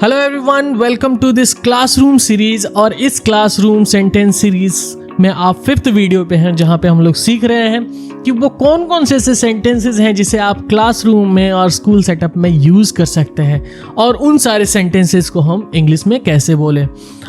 Hello everyone, welcome to this classroom series. और इस classroom sentence series में आप 5th वीडियो पे हैं, जहां पे हम लोग सीख रहे हैं कि वो कौन कौन से ऐसे सेंटेंसेस हैं जिसे आप क्लासरूम में और स्कूल सेटअप में यूज़ कर सकते हैं, और उन सारे सेंटेंसेस को हम इंग्लिश में कैसे बोलें।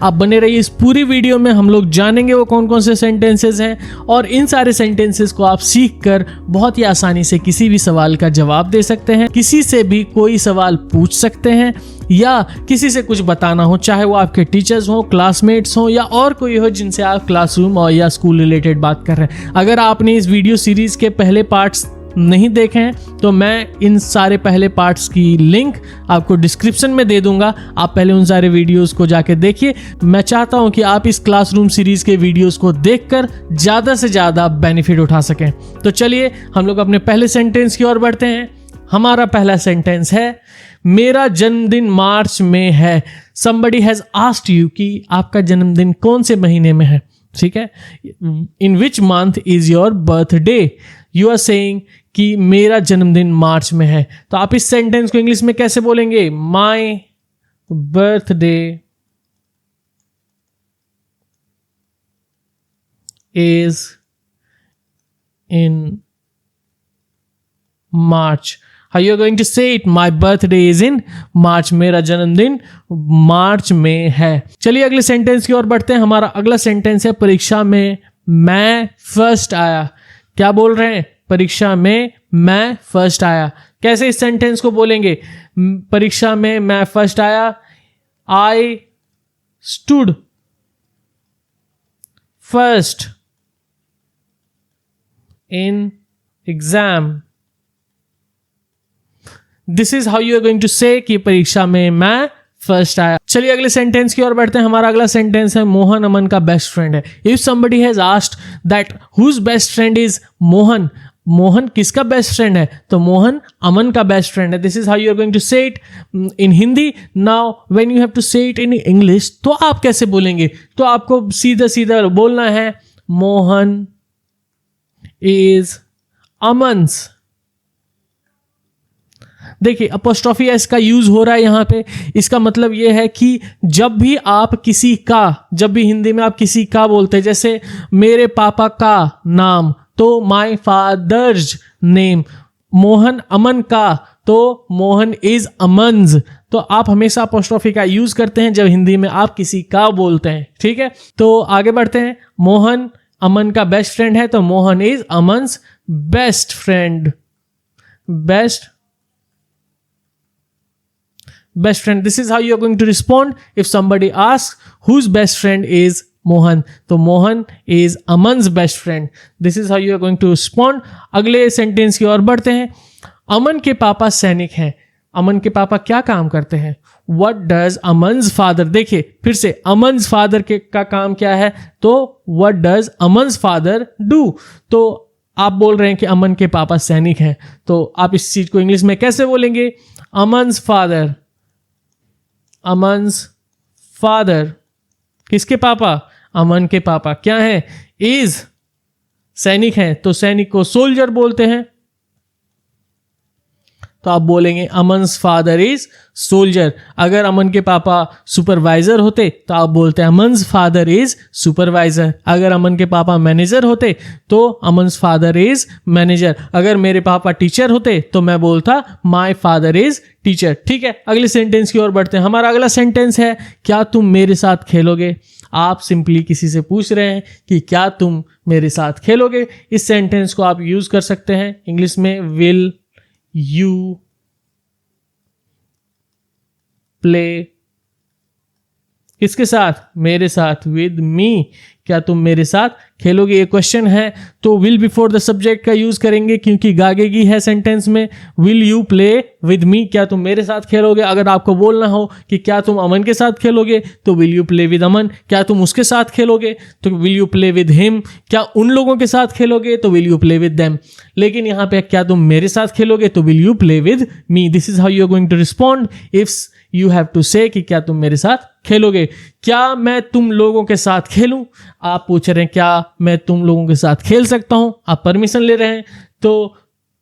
आप बने रहिए इस पूरी वीडियो में, हम लोग जानेंगे वो कौन कौन से सेंटेंसेस हैं, और इन सारे सेंटेंसेस को आप सीख कर बहुत ही आसानी से किसी भी सवाल का जवाब दे सकते हैं, किसी से भी कोई सवाल पूछ सकते हैं, या किसी से कुछ बताना हो, चाहे वो आपके टीचर्स हो, क्लासमेट्स हो, या और कोई हो जिनसे आप क्लासरूम और या स्कूल रिलेटेड बात कर रहे हैं। अगर आपने इस वीडियो सीरीज के पहले पार्ट्स नहीं देखे हैं तो मैं इन सारे पहले पार्ट्स की लिंक आपको डिस्क्रिप्शन में दे दूंगा। आप पहले उन सारे वीडियोस को जाके देखिए। मैं चाहता हूं कि आप इस क्लासरूम सीरीज के वीडियोस को देखकर ज़्यादा से ज़्यादा बेनिफिट उठा सकें। तो चलिए हम लोग अपने पहले सेंटेंस की ओर बढ़ते हैं। हमारा पहला सेंटेंस है, मेरा जन्मदिन मार्च में है। somebody has asked you कि आपका जन्मदिन कौन से महीने में है, ठीक है। in which month is your birthday? you are saying कि मेरा जन्मदिन मार्च में है। तो आप इस सेंटेंस को इंग्लिश में कैसे बोलेंगे? my birthday is in March. How you are going to say it? My birthday is in March. मेरा जन्मदिन मार्च में है। चलिए अगले सेंटेंस की ओर बढ़ते हैं। हमारा अगला सेंटेंस है, परीक्षा में मैं फर्स्ट आया। क्या बोल रहे हैं? परीक्षा में मैं फर्स्ट आया। कैसे इस सेंटेंस को बोलेंगे? परीक्षा में मैं फर्स्ट आया। I stood first in exam. This is how you are going to say कि परीक्षा में मैं फर्स्ट आया। चलिए अगले सेंटेंस की ओर बढ़ते हैं। हमारा अगला सेंटेंस है, मोहन अमन का बेस्ट फ्रेंड है। If somebody has asked that whose best friend is Mohan, Mohan किसका बेस्ट फ्रेंड है, तो मोहन अमन का बेस्ट फ्रेंड है। This is how you are going to say it in Hindi. Now when you have to say it in English, तो आप कैसे बोलेंगे? तो आपको सीधा सीधा बोलना है, मोहन इज अमन्स। देखिए अपोस्ट्रोफी एस का यूज हो रहा है यहाँ पे। इसका मतलब ये है कि जब भी आप किसी का, जब भी हिंदी में आप किसी का बोलते हैं, जैसे मेरे पापा का नाम, तो my father's name, Mohan Aman का, तो मोहन इज अमन्स। तो आप हमेशा अपोस्ट्रोफी का यूज करते हैं जब हिंदी में आप किसी का बोलते हैं, ठीक है। तो आगे बढ़ते हैं। मोहन अमन का बेस्ट फ्रेंड है, तो Mohan is Aman's best friend. Best friend. This is how you are going to respond if somebody asks whose best friend is Mohan. तो Mohan is Aman's best friend. This is how you are going to respond. अगले sentence की ओर बढ़ते हैं। अमन के पापा सैनिक हैं। अमन के पापा क्या काम करते हैं? What does Aman's father? देखिए फिर से, Aman's father का काम क्या है? तो What does Aman's father do? तो आप बोल रहे हैं कि अमन के पापा सैनिक हैं, तो आप इस चीज को इंग्लिश में कैसे बोलेंगे? Aman's father, अमन्स फादर, किसके पापा? अमन के पापा क्या है? इज सैनिक हैं, तो सैनिक को सोल्जर बोलते हैं। तो आप बोलेंगे अमन्स फादर इज सोल्जर। अगर अमन के पापा सुपरवाइजर होते तो आप बोलते हैं अमन्स फादर इज सुपरवाइजर। अगर अमन के पापा मैनेजर होते तो अमन्स फादर इज मैनेजर। अगर मेरे पापा टीचर होते तो मैं बोलता माय फादर इज टीचर, ठीक है। अगले सेंटेंस की ओर बढ़ते हैं। हमारा अगला सेंटेंस है, क्या तुम मेरे साथ खेलोगे? आप सिंपली किसी से पूछ रहे हैं कि क्या तुम मेरे साथ खेलोगे। इस सेंटेंस को आप यूज कर सकते हैं इंग्लिश में, विल यू प्ले, किसके साथ? मेरे साथ, विद मी। क्या तुम मेरे साथ खेलोगे? ये क्वेश्चन है, तो विल बिफोर द सब्जेक्ट का यूज करेंगे क्योंकि गागेगी है सेंटेंस में। विल यू प्ले विद मी, क्या तुम मेरे साथ खेलोगे? अगर आपको बोलना हो कि क्या तुम अमन के साथ खेलोगे, तो will you play with Aman. क्या तुम उसके साथ खेलोगे, तो will you play with him. क्या उन लोगों के साथ खेलोगे, तो will you play with them. लेकिन यहाँ पे क्या तुम मेरे साथ खेलोगे, तो will you play with me. This is how you are going to respond if you have to say कि क्या तुम मेरे साथ खेलोगे। क्या मैं तुम लोगों के साथ खेलूं? आप पूछ रहे हैं क्या मैं तुम लोगों के साथ खेल सकता हूं, आप परमिशन ले रहे हैं, तो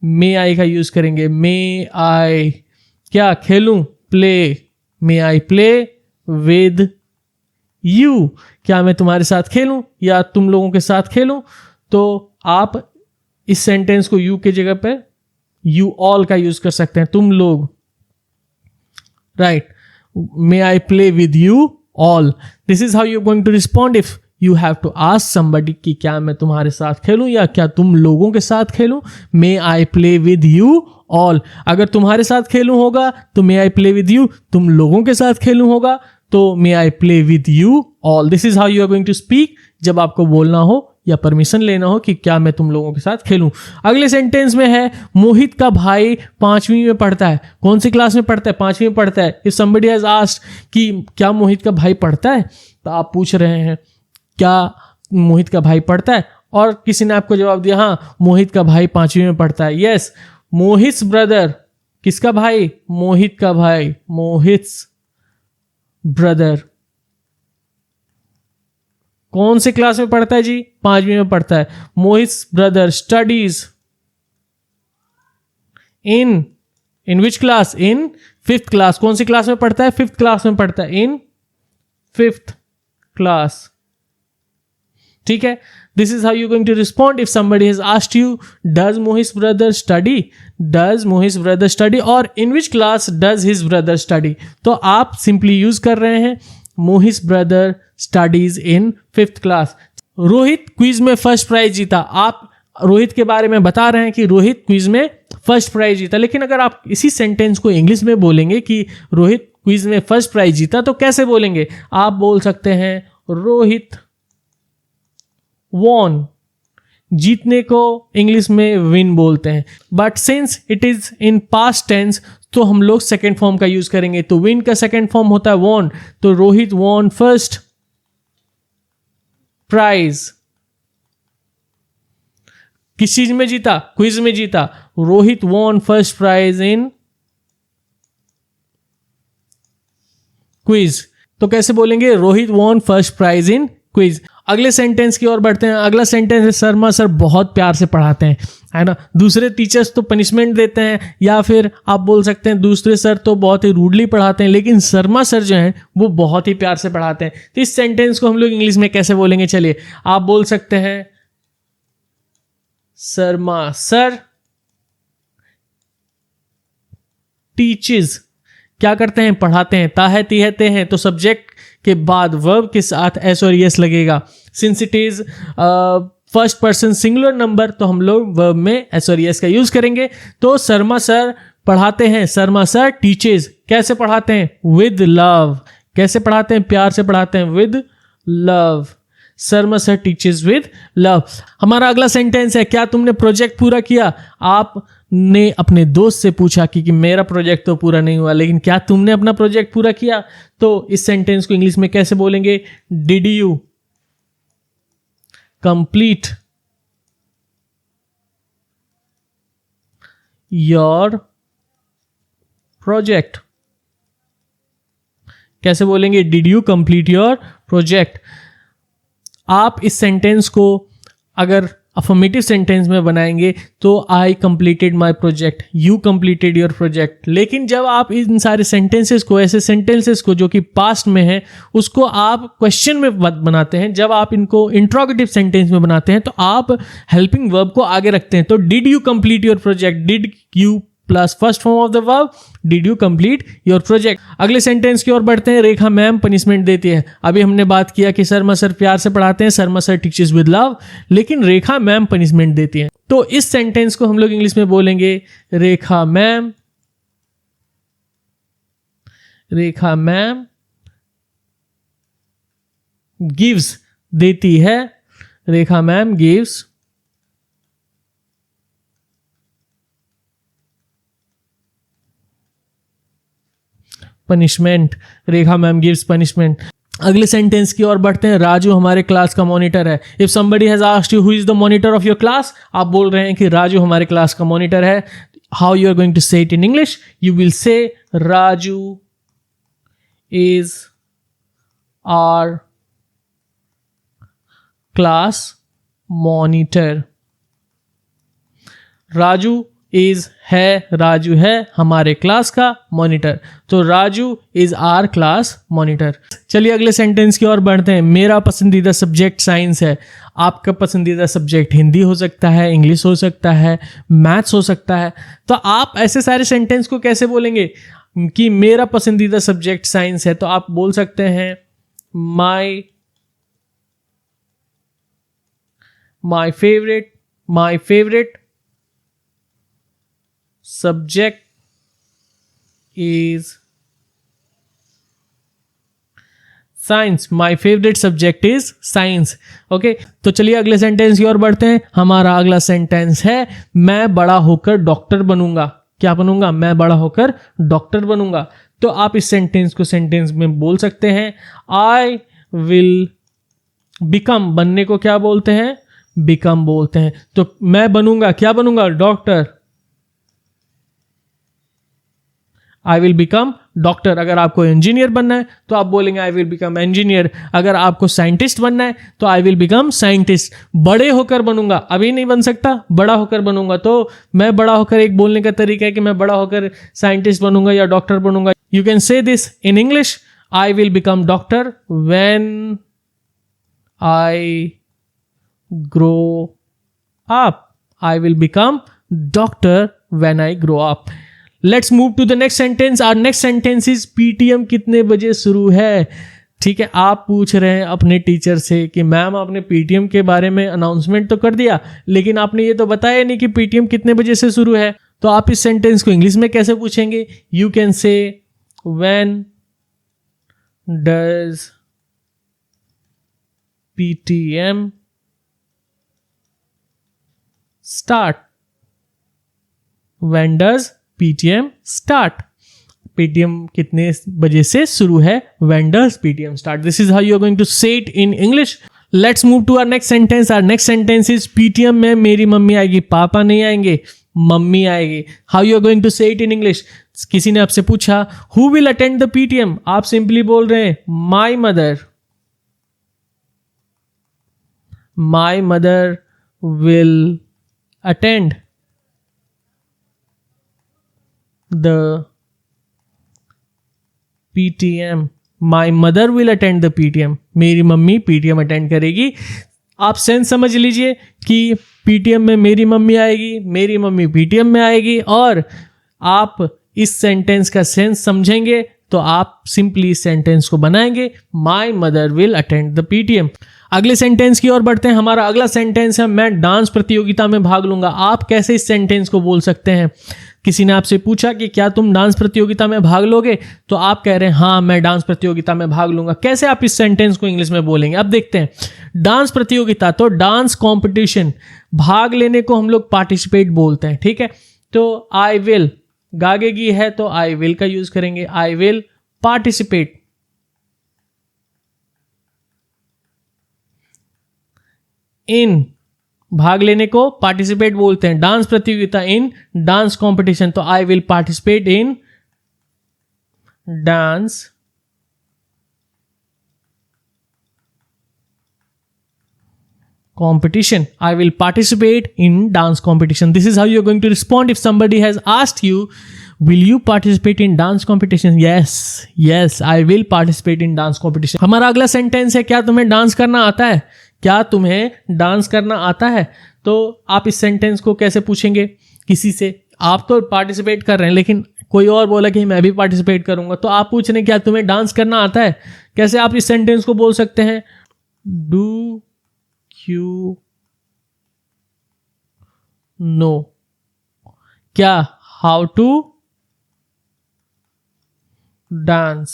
मे आई का यूज करेंगे। मे आई क्या खेलूं, play may I play with you, क्या मैं तुम्हारे साथ खेलूं या तुम लोगों के साथ खेलूं? तो आप इस सेंटेंस को यू की जगह पे यू ऑल का यूज कर सकते हैं, तुम लोग, right. May I play with you all, this is how you are going to respond if you have to ask somebody कि क्या मैं तुम्हारे साथ खेलूं या क्या तुम लोगों के साथ खेलूं। May I play with you all, अगर तुम्हारे साथ खेलूं होगा तो may I play with you, तुम लोगों के साथ खेलूं होगा तो may I play with you all. This is how you are going to speak जब आपको बोलना हो या परमिशन लेना हो कि क्या मैं तुम लोगों के साथ खेलूं। अगले सेंटेंस में है मोहित का भाई 5वीं में पढ़ता है। कौन सी क्लास में पढ़ता है? 5वीं में पढ़ता है। इफ समबडी हैज आस्क्ड कि क्या मोहित का भाई पढ़ता है, तो आप पूछ रहे हैं क्या मोहित का भाई पढ़ता है, और किसी ने आपको जवाब दिया हाँ मोहित का भाई 5वीं में पढ़ता है। यस, मोहित्स ब्रदर, किसका भाई? मोहित का भाई, मोहित्स ब्रदर कौन से क्लास में पढ़ता है जी? 5वीं में पढ़ता है। Mohit's brother studies in which class? In 5th class. कौन सी क्लास में पढ़ता है? 5th क्लास में पढ़ता है, इन 5th क्लास। ठीक है, this is how you going to respond if somebody has asked you does Mohit's brother study, does Mohit's brother study, और in which class does his brother study. तो आप सिंपली यूज कर रहे हैं Mohit's brother studies in 5th class. Rohit quiz में first prize जीता। आप रोहित के बारे में बता रहे हैं कि रोहित क्विज में फर्स्ट प्राइज जीता, लेकिन अगर आप इसी सेंटेंस को इंग्लिश में बोलेंगे कि रोहित क्विज में फर्स्ट प्राइज जीता, तो कैसे बोलेंगे? आप बोल सकते हैं रोहित वॉन। जीतने को इंग्लिश में विन बोलते हैं, but since it is in past tense तो हम लोग सेकेंड फॉर्म का यूज करेंगे। तो विन का सेकेंड फॉर्म होता है वॉन, तो रोहित वॉन फर्स्ट प्राइज। किस चीज में जीता? क्विज में जीता। Rohit won first prize in quiz. तो कैसे बोलेंगे? Rohit won first prize in quiz. अगले सेंटेंस की ओर बढ़ते हैं। अगला सेंटेंस है शर्मा सर बहुत प्यार से पढ़ाते हैं, है ना। दूसरे टीचर्स तो पनिशमेंट देते हैं, या फिर आप बोल सकते हैं दूसरे सर तो बहुत ही रूडली पढ़ाते हैं, लेकिन शर्मा सर जो हैं वो बहुत ही प्यार से पढ़ाते हैं। तो इस सेंटेंस को हम लोग इंग्लिश में कैसे बोलेंगे? चलिए, आप बोल सकते हैं शर्मा सर टीचेस, क्या करते हैं? पढ़ाते हैं। ताहती है हैं, तो सब्जेक्ट के बाद वर्ब के साथ एस और यस लगेगा। Since it is first person singular number, तो हम लोग वर्ब में एस और यस का यूज करेंगे। तो शर्मा सर पढ़ाते हैं, शर्मा सर टीचेस। कैसे पढ़ाते हैं? With love. कैसे पढ़ाते हैं? प्यार से पढ़ाते हैं, with love. Sharma sir teaches with love. हमारा अगला सेंटेंस है क्या तुमने प्रोजेक्ट पूरा किया? आपने अपने दोस्त से पूछा कि मेरा प्रोजेक्ट तो पूरा नहीं हुआ, लेकिन क्या तुमने अपना प्रोजेक्ट पूरा किया? तो इस सेंटेंस को इंग्लिश में कैसे बोलेंगे? Did you complete your project? कैसे बोलेंगे? Did you complete your project. आप इस सेंटेंस को अगर अफर्मेटिव सेंटेंस में बनाएंगे तो I completed my project, you completed your project. लेकिन जब आप इन सारे सेंटेंसेस को, ऐसे सेंटेंसेस को जो कि पास्ट में है, उसको आप क्वेश्चन में बनाते हैं, जब आप इनको इंट्रोगेटिव सेंटेंस में बनाते हैं, तो आप हेल्पिंग वर्ब को आगे रखते हैं। तो did you complete your project, did you plus first form of the verb, did you complete your project. अगले सेंटेंस की ओर बढ़ते हैं। रेखा मैम पनिशमेंट देती है। अभी हमने बात किया कि शर्मा सर प्यार से पढ़ाते हैं, Sharma sir teachers with love, लेकिन रेखा मैम पनिशमेंट देती है। तो इस सेंटेंस को हम लोग इंग्लिश में बोलेंगे रेखा मैम गिव्स, देती है, रेखा मैम गिव्स पनिशमेंट, रेखा मैम गिव्स पनिशमेंट। अगले सेंटेंस की ओर बढ़ते हैं। राजू हमारे क्लास का मॉनिटर है। If somebody has asked you who is the monitor of your class, आप बोल रहे हैं कि राजू हमारे क्लास का मॉनिटर है। How you are going to say it in English? You will say Raju is our class monitor. Raju is है, राजू है हमारे क्लास का मॉनिटर, तो Raju is our class monitor. चलिए अगले सेंटेंस की ओर बढ़ते हैं। मेरा पसंदीदा सब्जेक्ट साइंस है। आपका पसंदीदा सब्जेक्ट हिंदी हो सकता है, इंग्लिश हो सकता है, मैथ्स हो सकता है। तो आप ऐसे सारे सेंटेंस को कैसे बोलेंगे कि मेरा पसंदीदा सब्जेक्ट साइंस है? तो आप बोल सकते हैं my favorite subject is science. My favourite subject is science. Okay, तो चलिए अगले सेंटेंस की ओर बढ़ते हैं। हमारा अगला सेंटेंस है मैं बड़ा होकर डॉक्टर बनूंगा। क्या बनूंगा? मैं बड़ा होकर डॉक्टर बनूंगा। तो आप इस सेंटेंस को सेंटेंस में बोल सकते हैं आई विल बिकम। बनने को क्या बोलते हैं? बिकम बोलते हैं। तो मैं बनूंगा, क्या बनूंगा? Doctor. I will become doctor. अगर आपको इंजीनियर बनना है तो आप बोलेंगे आई विल बिकम इंजीनियर। अगर आपको साइंटिस्ट बनना है तो आई विल बिकम साइंटिस्ट। बड़े होकर बनूंगा, अभी नहीं बन सकता, बड़ा होकर बनूंगा। तो मैं बड़ा होकर, एक बोलने का तरीका है कि मैं बड़ा होकर साइंटिस्ट बनूंगा या डॉक्टर बनूंगा। You can say this in English, I will become doctor when I grow up. I will become doctor when I grow up. Let's move to the next sentence. Our next sentence is PTM कितने बजे शुरू है? ठीक है, आप पूछ रहे हैं अपने टीचर से कि मैम आपने PTM के बारे में अनाउंसमेंट तो कर दिया, लेकिन आपने ये तो बताया नहीं कि PTM कितने बजे से शुरू है। तो आप इस सेंटेंस को इंग्लिश में कैसे पूछेंगे? You can say when does PTM start? When does PTM start? PTM कितने बजे से शुरू है? When does PTM start? This is how you are going to say it in English. Let's move to our next sentence. Our next sentence is PTM में मेरी mummy आएगी, पापा नहीं आएंगे, मम्मी आएगी। How you are going to say it in English? किसी ने आपसे पूछा Who will attend the PTM? आप सिंपली बोल रहे हैं My mother. My mother will attend the PTM. My mother will attend the PTM. मेरी मम्मी PTM अटेंड करेगी। आप सेंस समझ लीजिए कि PTM में मेरी मम्मी आएगी, मेरी मम्मी PTM में आएगी, और आप इस सेंटेंस का सेंस समझेंगे तो आप सिंपली इस सेंटेंस को बनाएंगे My mother will attend the PTM. अगले सेंटेंस की ओर बढ़ते हैं। हमारा अगला सेंटेंस है मैं डांस प्रतियोगिता में भाग लूंगा। आप कैसे इस सेंटेंस को बोल सकते हैं? किसी ने आपसे पूछा कि क्या तुम डांस प्रतियोगिता में भाग लोगे? तो आप कह रहे हैं हाँ मैं डांस प्रतियोगिता में भाग लूंगा। कैसे आप इस सेंटेंस को इंग्लिश में बोलेंगे? अब देखते हैं। डांस प्रतियोगिता तो डांस कॉम्पिटिशन, भाग लेने को हम लोग पार्टिसिपेट बोलते हैं। ठीक है, तो आई विल, गागेगी है तो आई विल का यूज करेंगे। आई विल पार्टिसिपेट इन, भाग लेने को पार्टिसिपेट बोलते हैं। डांस प्रतियोगिता इन डांस कंपटीशन, तो I will participate in dance competition. I will participate in dance competition. This is how you're going to respond if somebody has asked you, will you participate in dance competition? Yes, I will participate in dance competition. हमारा अगला sentence है क्या तुम्हें dance करना आता है? क्या तुम्हें डांस करना आता है? तो आप इस सेंटेंस को कैसे पूछेंगे किसी से? आप तो पार्टिसिपेट कर रहे हैं, लेकिन कोई और बोला कि मैं भी पार्टिसिपेट करूंगा, तो आप पूछ रहे हैं क्या तुम्हें डांस करना आता है? कैसे आप इस सेंटेंस को बोल सकते हैं? Do you know? क्या? how to dance?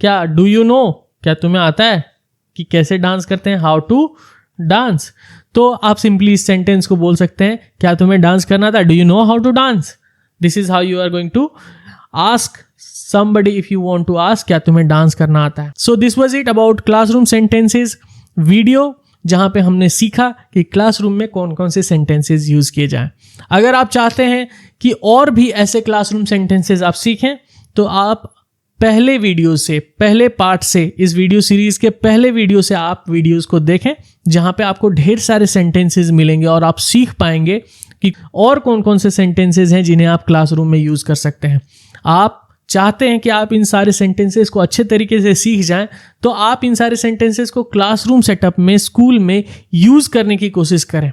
क्या do you know? क्या तुम्हें आता है कि कैसे डांस करते हैं? how to dance. तो आप सिंपली इस सेंटेंस को बोल सकते हैं क्या तुम्हें डांस करना आता है? do you know how to dance? This is how you are going to ask somebody if you want to ask क्या तुम्हें डांस करना आता है. So this was it about classroom sentences video, जहां पे हमने सीखा कि क्लासरूम में कौन कौन से सेंटेंसेस यूज किए जाएं. अगर आप चाहते हैं कि और भी ऐसे क्लासरूम सेंटेंसेस आप सीखें तो आप पहले वीडियो से, पहले पार्ट से, इस वीडियो सीरीज के पहले वीडियो से आप वीडियोस को देखें, जहां पे आपको ढेर सारे सेंटेंसेस मिलेंगे और आप सीख पाएंगे कि और कौन कौन से सेंटेंसेस हैं जिन्हें आप क्लासरूम में यूज कर सकते हैं। आप चाहते हैं कि आप इन सारे सेंटेंसेस को अच्छे तरीके से सीख जाएं, तो आप इन सारे सेंटेंसेस को क्लासरूम सेटअप में, स्कूल में यूज करने की कोशिश करें।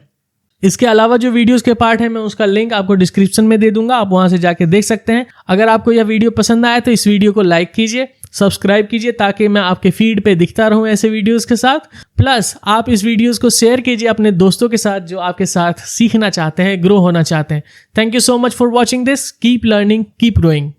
इसके अलावा जो वीडियोस के पार्ट है, मैं उसका लिंक आपको डिस्क्रिप्शन में दे दूंगा, आप वहां से जाके देख सकते हैं। अगर आपको यह वीडियो पसंद आया तो इस वीडियो को लाइक कीजिए, सब्सक्राइब कीजिए, ताकि मैं आपके फीड पे दिखता रहूं ऐसे वीडियोस के साथ। प्लस आप इस वीडियोस को शेयर कीजिए अपने दोस्तों के साथ जो आपके साथ सीखना चाहते हैं, ग्रो होना चाहते हैं। Thank you so much for watching this. Keep learning, keep growing.